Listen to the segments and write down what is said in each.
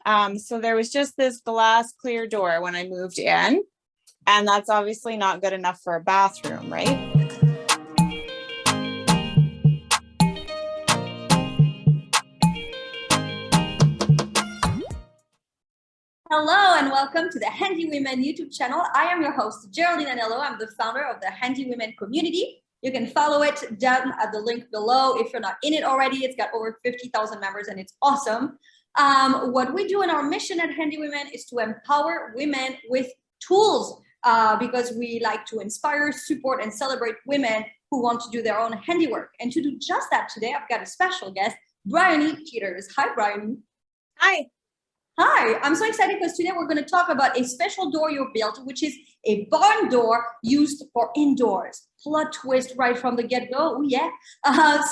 So there was just this glass clear door when I moved in, and that's obviously not good enough for a bathroom, right? Hello and welcome to the Handy Women YouTube channel. I am your host, Geraldine Anello. I'm the founder of the Handy Women community. You can follow it down at the link below. If you're not in it already, it's got over 50,000 members and it's awesome. What we do in our mission at Handy Women is to empower women with tools because we like to inspire, support, and celebrate women who want to do their own handiwork. And to do just that today, I've got a special guest, Bryony Peters. Hi, Bryony. Hi. Hi, I'm so excited because today we're going to talk about a special door you built, which is a barn door used for indoors. Plot twist right from the get-go. Oh, yeah.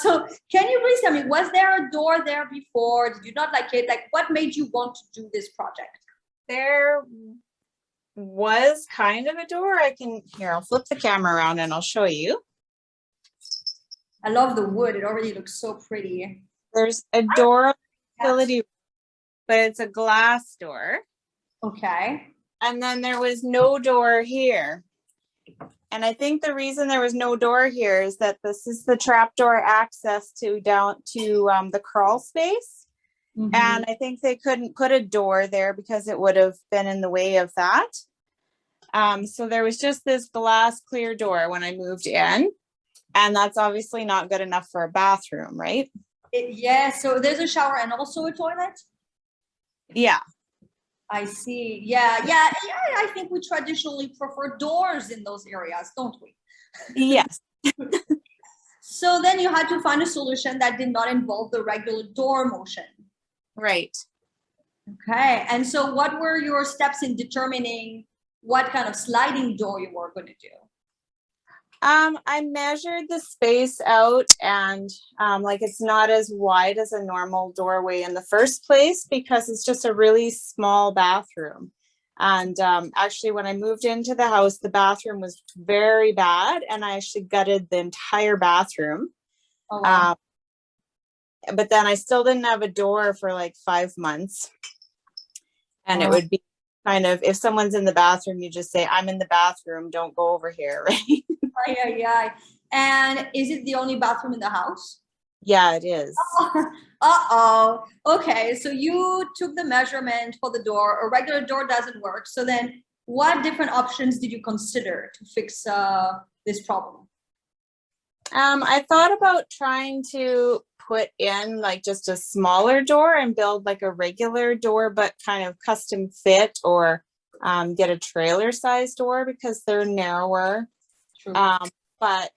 So can you please tell me, was there a door there before? Did you not like it? Like, what made you want to do this project? There was kind of a door. I'll flip the camera around and I'll show you. I love the wood. It already looks so pretty. There's a door utility, but it's a glass door. Okay. And then there was no door here. And I think the reason there was no door here is that this is the trapdoor access to down to the crawl space. Mm-hmm. And I think they couldn't put a door there because it would have been in the way of that. So there was just this glass clear door when I moved in. And that's obviously not good enough for a bathroom, right? Yeah, so there's a shower and also a toilet? Yeah. I see. Yeah. I think we traditionally prefer doors in those areas, don't we? Yes. So then you had to find a solution that did not involve the regular door motion. Right. Okay. And so what were your steps in determining what kind of sliding door you were going to do? I measured the space out, and like it's not as wide as a normal doorway in the first place because it's just a really small bathroom. And actually, when I moved into the house, the bathroom was very bad, and I actually gutted the entire bathroom. Oh, wow. But then I still didn't have a door for like 5 months. And It would be kind of, if someone's in the bathroom, you just say, I'm in the bathroom, don't go over here, right? Yeah. And is it the only bathroom in the house? Yeah, it is. Uh-oh. Okay, so you took the measurement for the door. A regular door doesn't work. So then what different options did you consider to fix this problem? I thought about trying to put in like just a smaller door and build like a regular door, but kind of custom fit, or get a trailer size door because they're narrower. True. But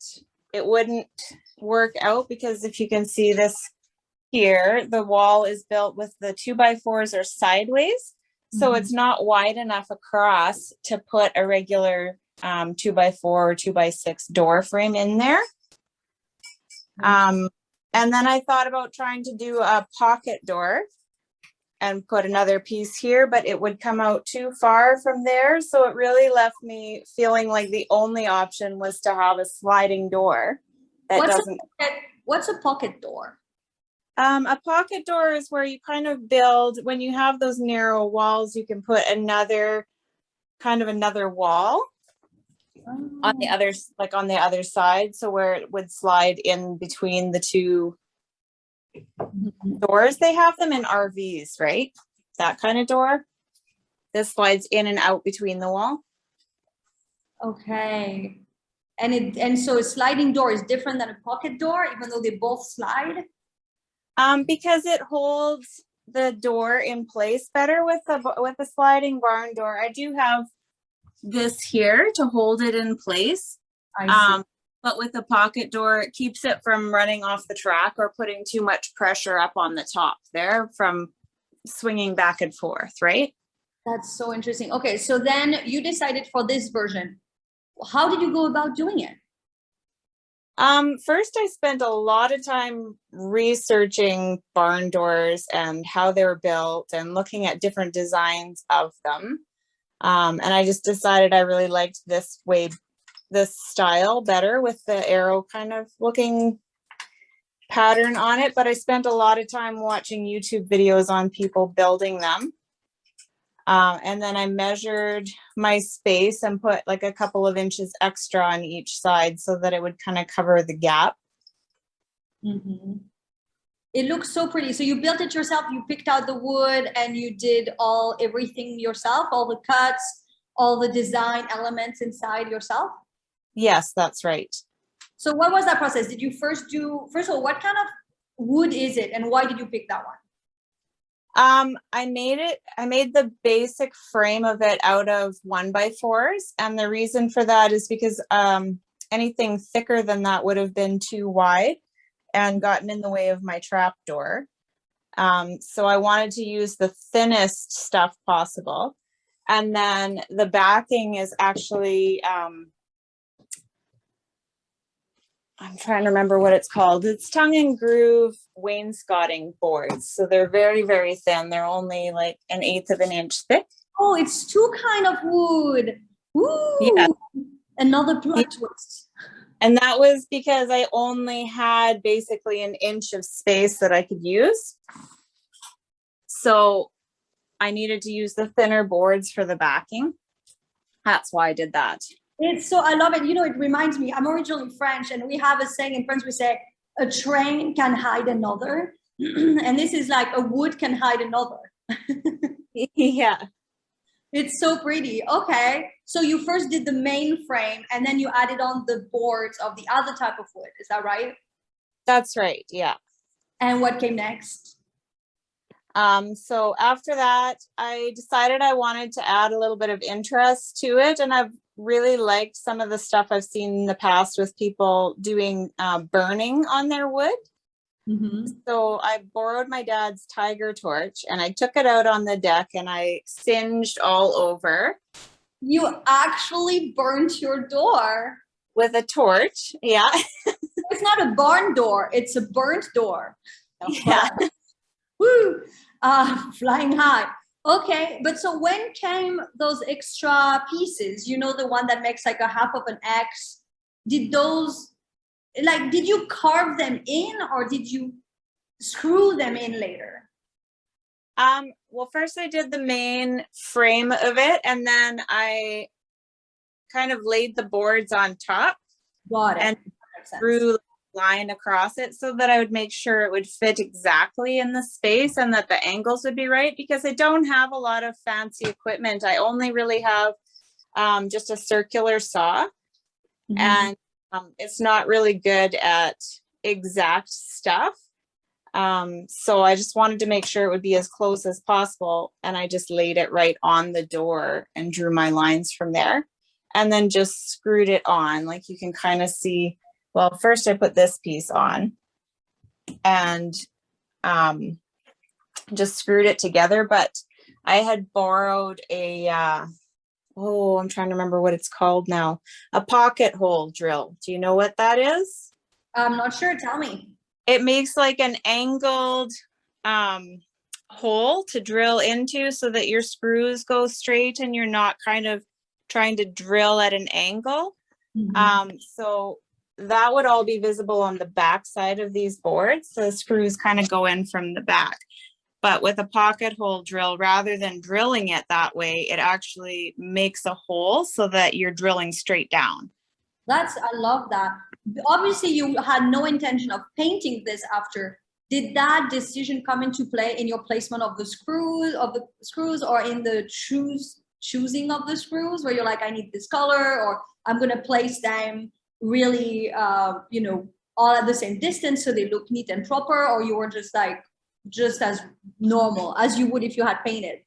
it wouldn't work out because if you can see this here, the wall is built with the 2x4s are sideways. So it's not wide enough across to put a regular 2x4 or 2x6 door frame in there. And then I thought about trying to do a pocket door and put another piece here, but it would come out too far from there. So it really left me feeling like the only option was to have a sliding door. What's a pocket door? A pocket door is where you kind of build, when you have those narrow walls, you can put another wall on the other side. So where it would slide in between the two doors. They have them in RVs, right? That kind of door. This slides in and out between the wall. Okay. And so a sliding door is different than a pocket door, even though they both slide? Because it holds the door in place better with the sliding barn door. I do have this here to hold it in place. I see. But with the pocket door, it keeps it from running off the track or putting too much pressure up on the top there from swinging back and forth, right? That's so interesting. Okay, so then you decided for this version. How did you go about doing it? First, I spent a lot of time researching barn doors and how they were built and looking at different designs of them. And I just decided I really liked this style better with the arrow kind of looking pattern on it. But I spent a lot of time watching YouTube videos on people building them. And then I measured my space and put like a couple of inches extra on each side so that it would kind of cover the gap. Mm-hmm. It looks so pretty. So you built it yourself, you picked out the wood and you did everything yourself, all the cuts, all the design elements inside yourself? Yes, that's right. So what was that process? Did you first of all, what kind of wood is it and why did you pick that one? I made the basic frame of it out of 1x4s. And the reason for that is because anything thicker than that would have been too wide and gotten in the way of my trap door. So I wanted to use the thinnest stuff possible. And then the backing is actually, I'm trying to remember what it's called. It's tongue and groove wainscoting boards. So they're very, very thin. They're only like 1/8 of an inch thick. Oh, it's two kind of wood. Woo! Yeah. Another plot twist. And that was because I only had basically 1 inch of space that I could use. So I needed to use the thinner boards for the backing. That's why I did that. I love it. You know, it reminds me, I'm originally French and we have a saying in French, we say, a train can hide another. And this is like a wood can hide another. Yeah. It's so pretty. Okay. So you first did the main frame and then you added on the boards of the other type of wood. Is that right? That's right. Yeah. And what came next? So after that, I decided I wanted to add a little bit of interest to it. And I've really liked some of the stuff I've seen in the past with people doing burning on their wood. Mm-hmm. So I borrowed my dad's tiger torch and I took it out on the deck and I singed all over. You actually burnt your door. With a torch. Yeah. It's not a barn door, it's a burnt door. Yeah. Woo! Flying high. Okay, but so when came those extra pieces? You know, the one that makes like a half of an X. Did you carve them in or did you screw them in later? Well, first I did the main frame of it and then I kind of laid the boards on top. Got it. And drew a line across it so that I would make sure it would fit exactly in the space and that the angles would be right, because I don't have a lot of fancy equipment. I only really have just a circular saw. Mm-hmm. And it's not really good at exact stuff. So I just wanted to make sure it would be as close as possible. And I just laid it right on the door and drew my lines from there and then just screwed it on. Like you can kind of see, well, first I put this piece on and just screwed it together, but I had borrowed a, I'm trying to remember what it's called now, a pocket hole drill. Do you know what that is? I'm not sure. Tell me. It makes like an angled hole to drill into so that your screws go straight and you're not kind of trying to drill at an angle. Mm-hmm. So that would all be visible on the back side of these boards. The screws kind of go in from the back. But with a pocket hole drill, rather than drilling it that way, it actually makes a hole so that you're drilling straight down. I love that. Obviously, you had no intention of painting this after. Did that decision come into play in your placement of the screws, or in the choosing of the screws, where you're like, I need this color, or I'm going to place them really, all at the same distance so they look neat and proper, or you were just as normal as you would if you had painted?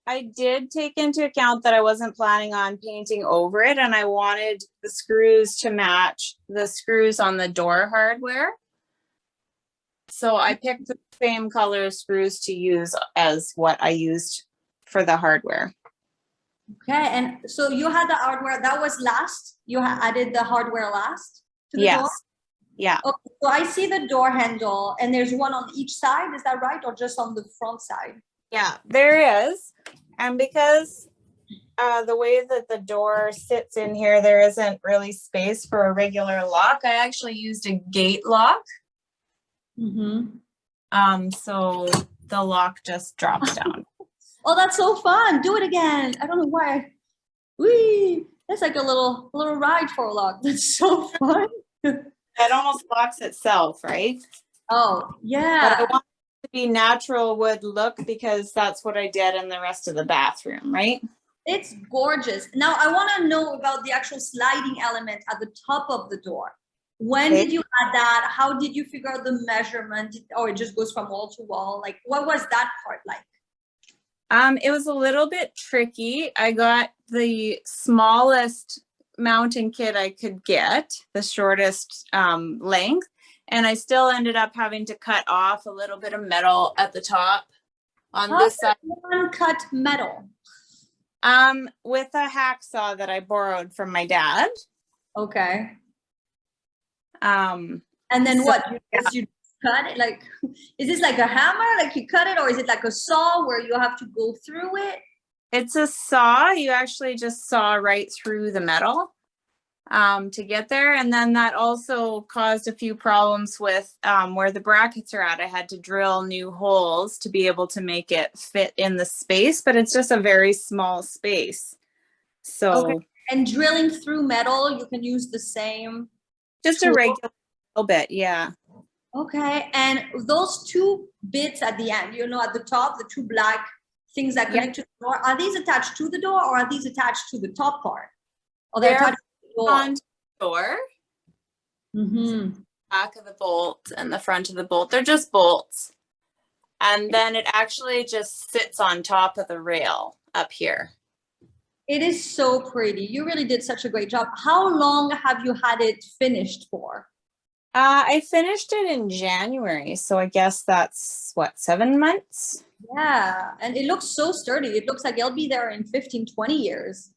I did take into account that I wasn't planning on painting over it, and I wanted the screws to match the screws on the door hardware. So I picked the same color screws to use as what I used for the hardware. Okay, and so you had the hardware, that was last? You added the hardware last to the door? Yeah. Okay, so I see the door handle and there's one on each side, is that right? Or just on the front side? Yeah, there is. And because the way that the door sits in here, there isn't really space for a regular lock. I actually used a gate lock. Mm-hmm. So the lock just drops down. Oh, that's so fun. Do it again. I don't know why. Whee! That's like a little ride for a log. That's so fun. It almost blocks itself, right? Oh, But I yeah. want it to be natural wood look because that's what I did in the rest of the bathroom, right? It's gorgeous. Now, I want to know about the actual sliding element at the top of the door. When Okay. did you add that? How did you figure out the measurement? Or it just goes from wall to wall? Like, what was that part like? It was a little bit tricky. I got the smallest mounting kit I could get, the shortest length, and I still ended up having to cut off a little bit of metal at the top on How this does side. one cut metal? With a hacksaw that I borrowed from my dad. Okay. Um, And then so what? You cut it? Like, is this like a hammer? Like you cut it, or is it like a saw where you have to go through it? it's a saw. You actually just saw right through the metal to get there. And then that also caused a few problems with where the brackets are at. I had to drill new holes to be able to make it fit in the space, but it's just a very small space. Okay. So And drilling through metal, you can use the same just a tool. regular little bit, yeah. Okay. And those two bits at the end, at the top, the two black things that Yeah. connect to the door, are these attached to the door or are these attached to the top part? Or they're They're attached to the door? on the door, Mm-hmm. back of the bolt and the front of the bolt. They're just bolts. And then it actually just sits on top of the rail up here. It is so pretty. You really did such a great job. How long have you had it finished for? I finished it in January, so I guess that's what, 7 months? Yeah, and it looks so sturdy. It looks like it'll be there in 15, 20 years.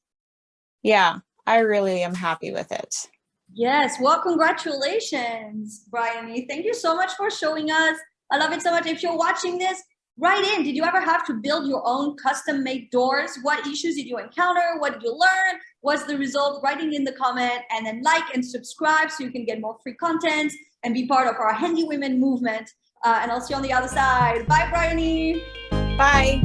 Yeah, I really am happy with it. Yes, well, congratulations, Bryony. Thank you so much for showing us. I love it so much. If you're watching this, write in. Did you ever have to build your own custom-made doors? What issues did you encounter? What did you learn? What's the result? Writing in the comment, and then like and subscribe so you can get more free content and be part of our Handy Women movement. And I'll see you on the other side. Bye, Bryony. Bye.